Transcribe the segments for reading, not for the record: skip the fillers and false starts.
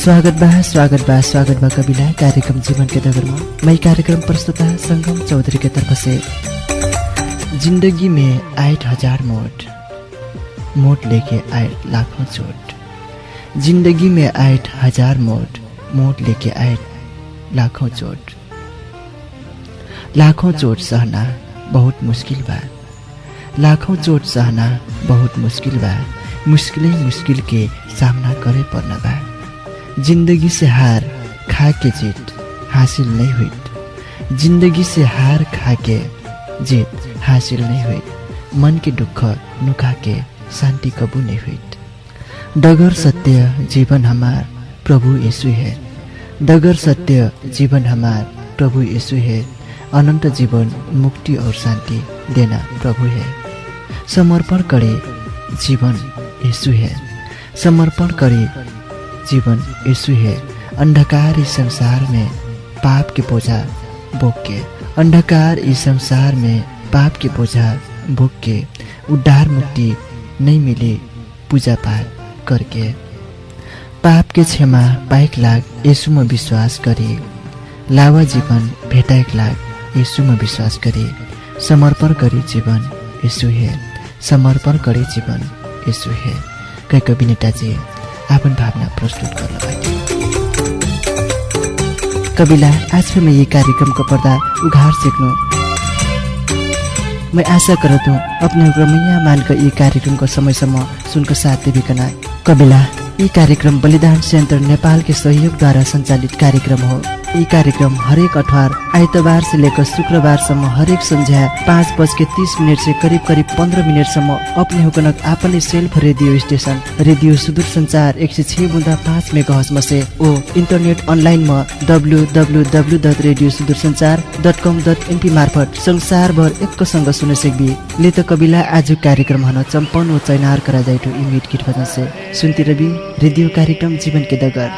स्वागत बा कविला कार्यक्रम जीवन के दगर में मैं कार्यक्रम प्रस्तुता संगम चौधरी के तरफ से। जिंदगी में आए 1000 मोट लेके आए लाखों चोट। जिंदगी में आए 1000 मोट लेके आए लाखों चोट। लाखों चोट सहना बहुत मुश्किल बा। लाखों चोट सहना बहुत मुश्किल बा। मुश्किल के सामना करे पड़ना बा। जिंदगी से हार खा के जीत हासिल नहीं हुई। जिंदगी से हार खा के जीत हासिल नहीं हुई। मन के दुख नुका के शांति कबू नहीं हुई। डगर सत्य जीवन हमार प्रभु यीशु है। डगर सत्य जीवन हमार प्रभु यीशु है। अनंत जीवन मुक्ति और शांति देना प्रभु है। समर्पण करे जीवन यीशु है। समर्पण करे जीवन यीशु है। अंधकार इस संसार में पाप के बोझा बोक के, अंधकार इस संसार में पाप के बोझा बोक के उद्धार मुक्ति नहीं मिले पूजा पाठ करके। पाप के क्षमा पाएक लाग यीशु में विश्वास करे। लावा जीवन भेटाएक लाग यीशु में विश्वास करे। समर्पण करे जीवन यीशु है। समर्पण करे जीवन यीशु है। कई कवि नेताजी आपन भावना प्रस्तुत गर्न बाकी। कविला आज फिर मैं ये कार्यक्रम को पर्दा उघार सेक्नु। मैं आशा करता हूँ अपने रमैया मानकर ये कार्यक्रम को समयसम्म सुनको साथ देविकना। कविला ये कार्यक्रम बलिदान सेन्टर नेपाल के सहयोग द्वारा संचालित कार्यक्रम हो। ये कार्यक्रम हरेक अठवार आइतबार से लेकर शुक्रबारसम्म हरेक संध्या 5:30 से करीब 15 मिनटसम्म अपने होकनक आपने सेल्फ रेडियो स्टेशन रेडियो सुदूर संचार 106.5 मेगाहर्ट्ज में से ओ इंटरनेट ऑनलाइन में www.radiosudursanchar.com.np मार्फत संसार भर एक संग सुन सकबी। ले तो कविला आज कार्यक्रम हन चंपन व चैनार करा जाइटो इमेट किट भजन से सुनती रवि रेडियो कार्यक्रम जीवन के दगर।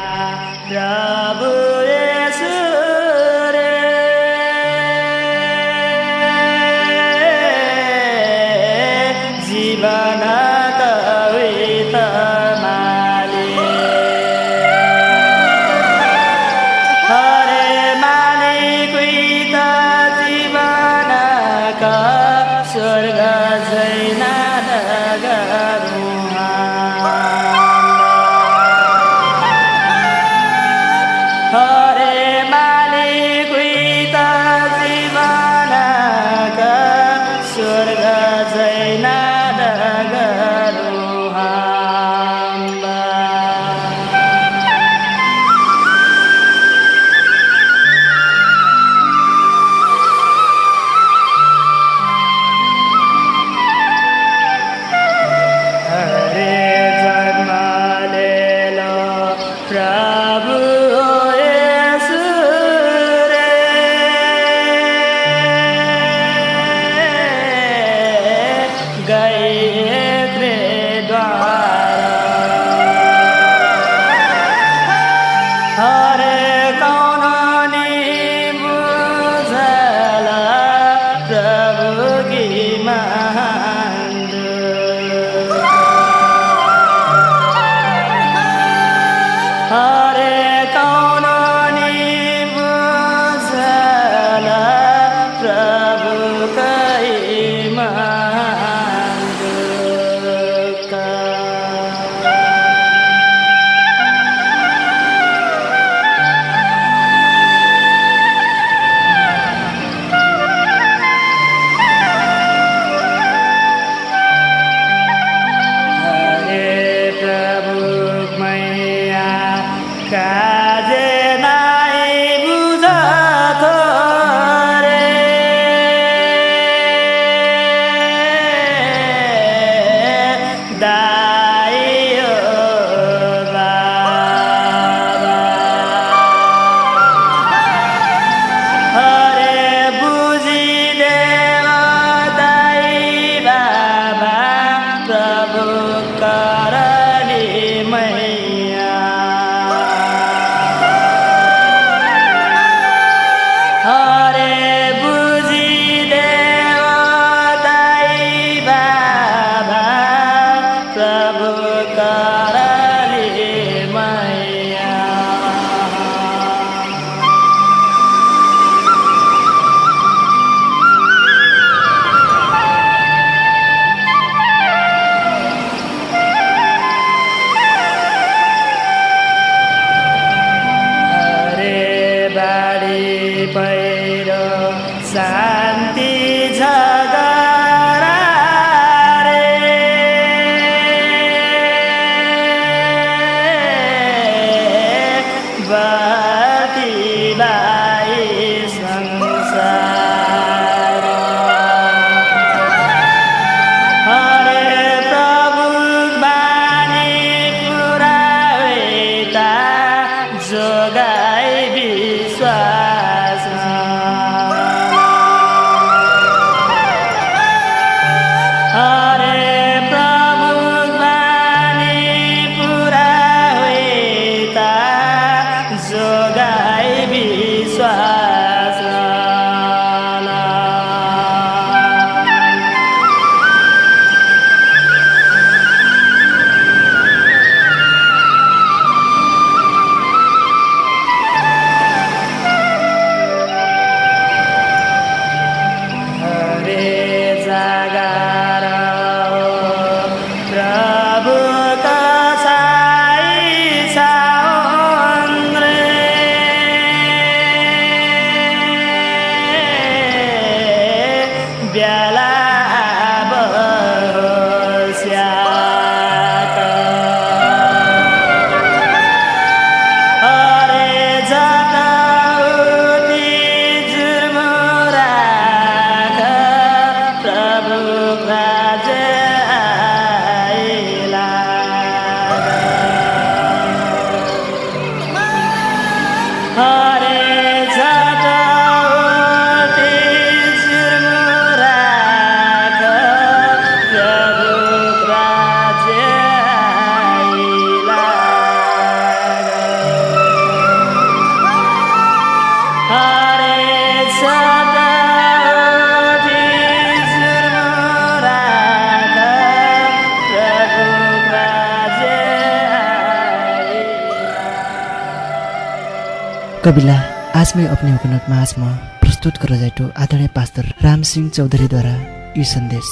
कविला आज मैं अपने उपन्यास में आज में प्रस्तुत कर जाइटो आदरणीय पास्टर राम सिंह चौधरी द्वारा ये संदेश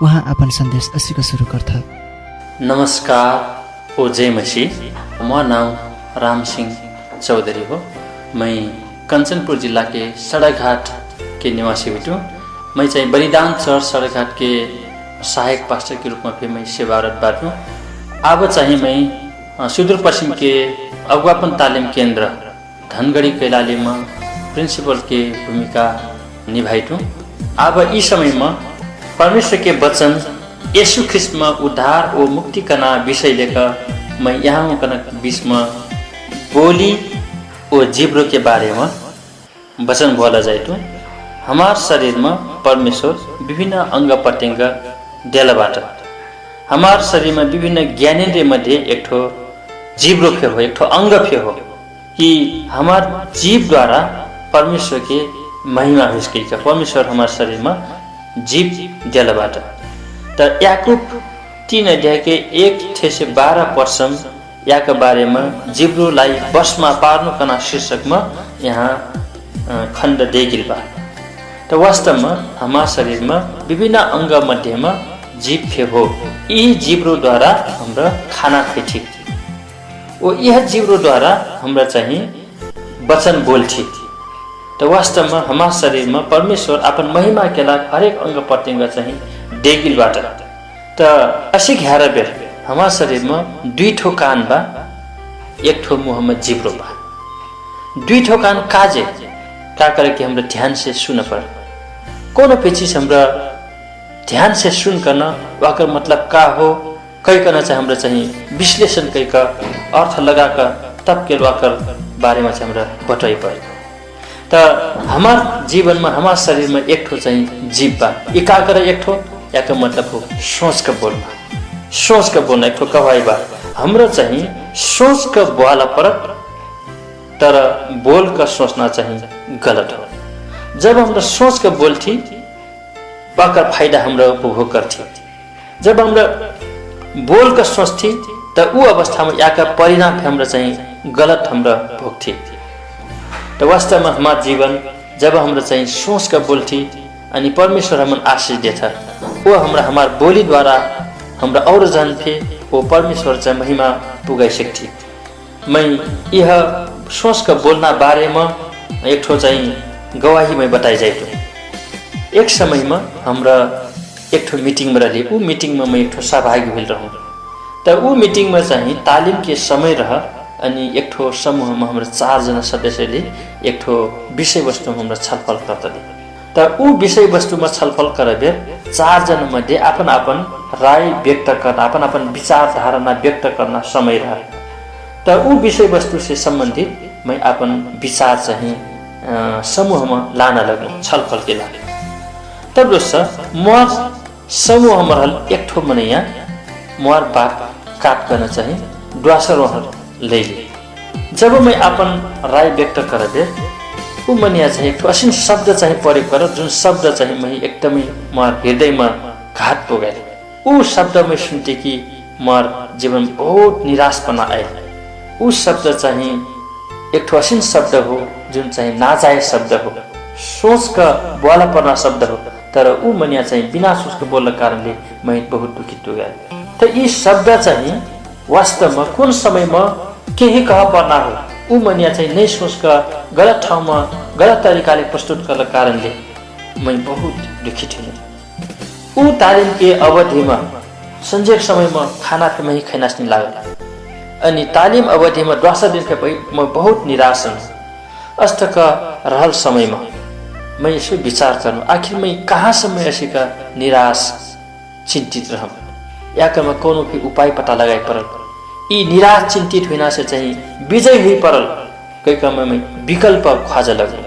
वहाँ अपन संदेश असी को शुरू करता। नमस्कार ओ जय मसीह। म नाम राम सिंह चौधरी हो। मैं कंचनपुर जिला के सड़क घाट के निवासी बिटू। मैं चाहिँ बलिदान चर्च सड़क घाट के सहायक पास्टर के रूप में फिर मैं सेवारत बाटू। अब चाहिँ मैं सुदूरपश्चिम के अगुवापन तालिम केंद्र धनगढ़ी कैलाली में प्रिंसिपल के भूमिका निभाइटू। अब इस समय में परमेश्वर के वचन यीशु ख्रिस्ट में उद्धार और मुक्ति करना विषय लेकर मैं यहाँ कनक बीच में बोली और जिब्रो के बारे में वचन बोला जाइटू। हमार शरीर में परमेश्वर विभिन्न अंग प्रत्यंग देलबाट हमार शरीर में विभिन्न ज्ञानेन्द्रिय मध्य एक ठो जिब्रो फे हो, एक ठो अंग फे हो कि हमार जीव द्वारा परमेश्वर के महिमा हुई। परमेश्वर हमारे शरीर में जीव देलबाट तो याकूब 3 अध्याय के 1 से 12 पर्सम या के बारे में जिब्रोलाई बसमा पार्नु कना शीर्षक में यहाँ खंड देगिल बा। तो वास्तव में हमारे शरीर में विभिन्न अंग मध्य में जीव फे हो। यही जिब्रो द्वारा हमरा खाना खाइथी और यह जिब्रो द्वारा हमरा चाहिए वचन बोलथी। तो वास्तव में हमारे शरीर में परमेश्वर अपन महिमा के लाग हरेक अंग प्रत्यंग चाहिए देगिलबाट। तो असी 11 बेर हमारे शरीर में 2 ठो कान बा, 1 ठो मुँह में जिब्रो बा। 2 ठो कान काजे का करे कि हमरा ध्यान से सुन पर कोनो भी चीज हमरा ध्यान से सुन करना वाकर मतलब का हो कई करना चाहिए हमरा चाहिए विश्लेषण कई का अर्थ लगा कर तब के वाकर बारे में हमरा बताई पर। तो हमार जीवन में हमार शरीर में 1 ठो चाहिए जीव बा। ये का करे 1 ठो या का मतलब हो सोच का बोलना, सोच का बोलना 1 ठो कवाई बा। हमरा चाहिए सोच का बोला पर तर बोल का सोचना चाहिए गलत हो। जब हमरा सोच का बोलती वाकर फायदा हमरा उपभोग करती। जब हमरा बोल का सोचती तो वो अवस्था में या परिणाम हमरा चाहिए गलत हमरा भोगती। तो वास्तव में हमारा जीवन जब हमरा चाहिए सोच का बोलती अनि परमेश्वर हमें आशीष देता वो हमरा हमार बोली द्वारा हमरा और जन थे वो परमेश्वर से महिमा पुगाई सकती। मैं यह सोच का बोलना बारे में 1 ठो चाहिए गवाही में बताई जाए। एक समय में हमरा 1 ठो मीटिंग में रही। वो मीटिंग में मैं 1 ठो सहभागी भेल रहूँ। तो वो मीटिंग में चाहिए तालीम के समय रह अनि 1 ठो समूह में हमरा 4 जना सदस्यले 1 ठो विषय वस्तु में हमरा छलफल करतले। तो वो विषय वस्तु में छलफल करे 4 जना मध्ये अपन अपन राय व्यक्त करना अपन अपन विचार धारणा व्यक्त करना समय रह। तो वो विषय वस्तु से संबंधित मैं अपन विचार चाहिए समूह में लाना लगूँ छलफल के लागे। तब दोस्त मोर समूह में रहल 1 ठो मनैया मोर बात काट करना चाहिए द्वासर वहाँ ले ली। जब मैं अपन राय व्यक्त कर दे वो मनिया चाहिए 1 ठो असिन शब्द चाहिए प्रयोग कर जुन शब्द चाहिए मैं एकदमै मोर हृदय में घात पुगाए। वो शब्द में सुनते कि मोर जीवन बहुत निराशपना आए। वो शब्द चाहिए 1 ठो असिन शब्द हो जुन चाहिए नाजायज शब्द हो, सोच का बोला पर्ना शब्द हो, तर वो मनिया चाहिए बिना सोच के बोलने कारणले मैं बहुत दुखित हो गया। तो ये शब्द चाहिए वास्तव में कुन समय में केही कह पर्ना हो वो मनिया चाहिए नहीं सोच का गलत ठाउँ में गलत तरीकाले प्रस्तुत करने कारणले मैं बहुत दुखित हूँ। वो तालिम के अवधि में संजोग समय में खाना पे मैं खाना नहीं लगा अनि तालिम अवधि में 10 दिन के मैं बहुत निराश हूँ। अस्त का रहल समय में मैं यसो विचार करूँ आखिर मैं कहाँ से मैं ऐसी का निराश चिंतित रहूँ या कि मैं कोनो भी उपाय पता लगाई परल। ये निराश चिंतित होना से चाहिए विजय हुई परल कई का मैं विकल्प खोज लगूँ।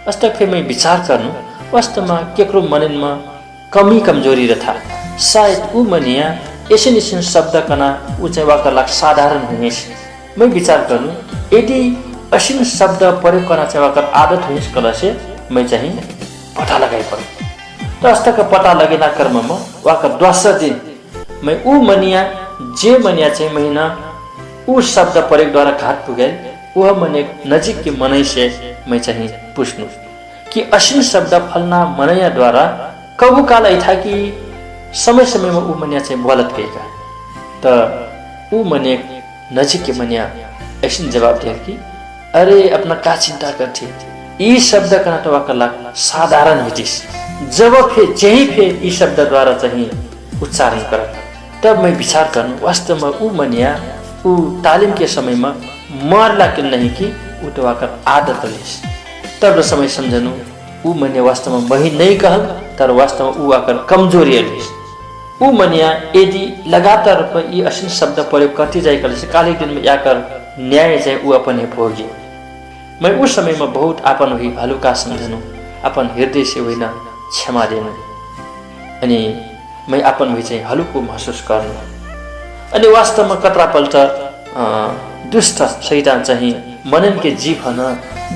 अस्त फिर मैं विचार करूँ वास्तव में केकरो मन में कमी कमजोरी रहा शायद वो मनिया ऐसे शब्द कना वो चाहिँ वाका लाग साधारण हुने। मैं विचार करूँ यदि असिन शब्द प्रयोग करना चाहिए वाकर आदत हुने कला से मैं चाहिए पता लगाई पड़े। तो अस्त का पता लगेना कर्म में वाकर 10 दिन मैं ऊ मनिया जे मनिया चाहिँ महीना ऊ शब्द प्रयोग द्वारा घात पुगे वह मने नजिक के मनई से मैं चाहिए पूछनु कि असिन शब्द फलना मनैया द्वारा कबू काल था कि समय समय में ऊ मनिया चाहिँ बोलत गएका त ऊ मने नजिक के मनिया ऐसिन जवाब दिया कि अरे अपना का चिंता करते ई शब्द का तो वाकला साधारण हिटिस जब फे जही फे ई शब्द द्वारा चाहिँ उच्चारण कर तब मैं विचार गर्नु वास्तव में ऊ मनिया ऊ तालिम के समय में मरला कि नहीं कि ऊ तो वाकर आदत लिस तब समय सम्झनु ऊ मनिया वास्तव में मही नहीं कहल तर वास्तव में ऊ आकर कमजोरी लिस ऊ मनिया यदि लगातार रूप में ये असिन शब्द प्रयोग करती जाए से काले दिन में याकर न्याय चाहिँ ऊ अपन भोगे मैं उस समय में बहुत आपन हुई हलुका सम्झनु अपन हृदय से होइन क्षमा देनु अनि मैं आपन हुई चाहिँ हलुको महसुस गर्नु अनि वास्तव में कतरापल्ट दुष्ट शैतान चाहिँ मनन के जीव हन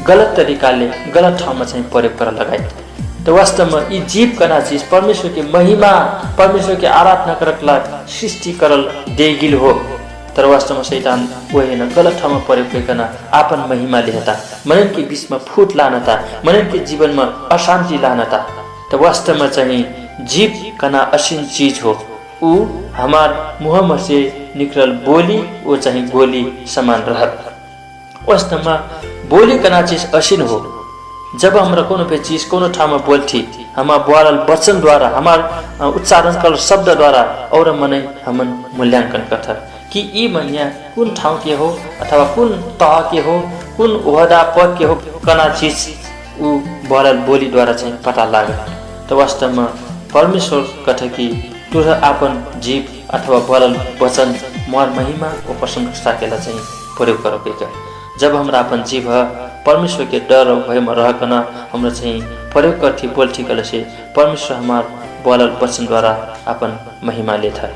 गलत तरिकाले गलत ठाउँमा चाहिँ प्रयोग कर लगाए तो वास्तव में ये जीव कना चीज परमेश्वर की महिमा परमेश्वर की आराधना करकला सृष्टि करल देगिल हो तर वास्तव में शैतान वही न गलत ठाउँमा प्रयोग गरिकन आपन महिमा लेता मनन के बीच में फूट लानता मनन के जीवन में अशांति लानता तो वास्तव में चाहिँ जीव कना असिन चीज हो ऊ हमार मुँह में से निकल बोली वो चाहिँ गोली समान रहत वास्तव में बोली कना चीज असिन हो जब हमरा कोनो भी चीज कोनो ठाउँमा बोल्थी हमार बोलल वचन द्वारा हमार उच्चारण कर शब्द द्वारा और मनै हमन मूल्यांकन करता कि ई मनिया कुन ठाउँ के हो अथवा कुन तह के हो कुन ओहदा पद के हो कना चीज ऊ बोलल बोली द्वारा चाहिँ पता लागे तो वास्तव में परमेश्वर कथे कि तुर आपन जीव अथवा बोलल वचन मोर महिमा और प्रशंसा केला चाहिँ प्रयोग करोके जब हमरा अपन जीव परमेश्वर के डर भय में रहकन हमरा चाहिँ प्रयोग करती बोलती कल से परमेश्वर हमार बोलल वचन द्वारा अपन महिमा लेता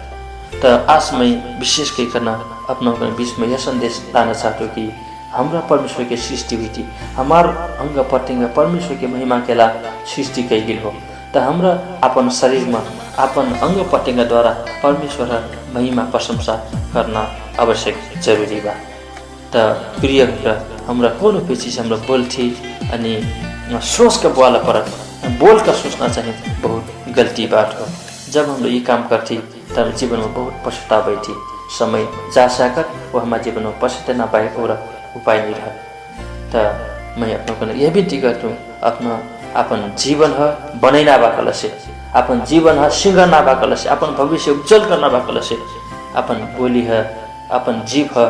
तो आज मैं विशेष करना अपना बीच में यह संदेश लाना चाहता हूँ कि हमारा परमेश्वर के सृष्टि हुई थी हमार अंग प्रत्यंग परमेश्वर के महिमा के ला सृष्टि कैगिल हो तो हमरा अपन शरीर में अपन अंग प्रत्यंग द्वारा परमेश्वर महिमा प्रशंसा करना आवश्यक जरूरी बा तो प्रिय हमरा कोनो भी चीज हमरा बोलथी अनि सोच के बोला परत बोल का सोचना चाहिए बहुत गलती बात हो जब हम ये काम करती तब जीवन में बहुत पछतावा थी समय जा सकत वो हमारे जीवन में पछते ना पाए और उपाय नहीं रहा तो मैं अपनों को यह विनती करता हूँ अपना अपन जीवन है बनैना बाकल से अपन जीवन है सिंगरना बाकल से अपन भविष्य उज्जवल करना बाकल से अपन बोली है अपन जीव है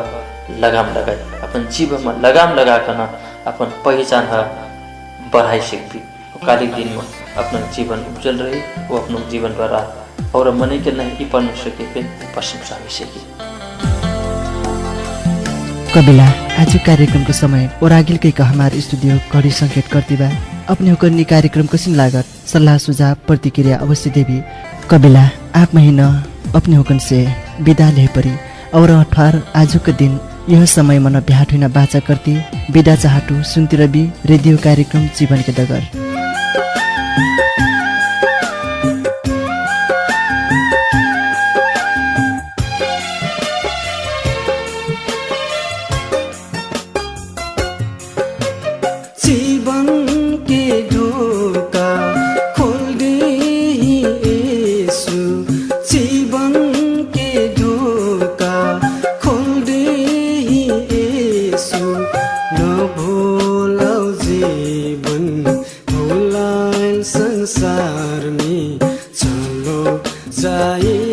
लगाम लगाए अपन जीव में लगाम लगा करना अपन पहचान है बढ़ाई सकती कालिक दिन में अपना जीवन उज्जवल रही वो अपना जीवन द्वारा और मने के नहीं परमेश्वर के प्रशंसा हो सकी कबिला आज कार्यक्रम को समय ओरागिल के हमारे स्टूडियो कड़ी संकेत करती बा अपने होकर कार्यक्रम कसिन लागत सलाह सुझाव प्रतिक्रिया अवश्य देवी कबिला आप महीना अपने होकर से विदा ले परी और अठार आज के दिन यह समय मन भेट हुन बाचा करती विदा चाहटु सुनती रवि रेडियो कार्यक्रम जीवन के डगर संसार में चलो जाए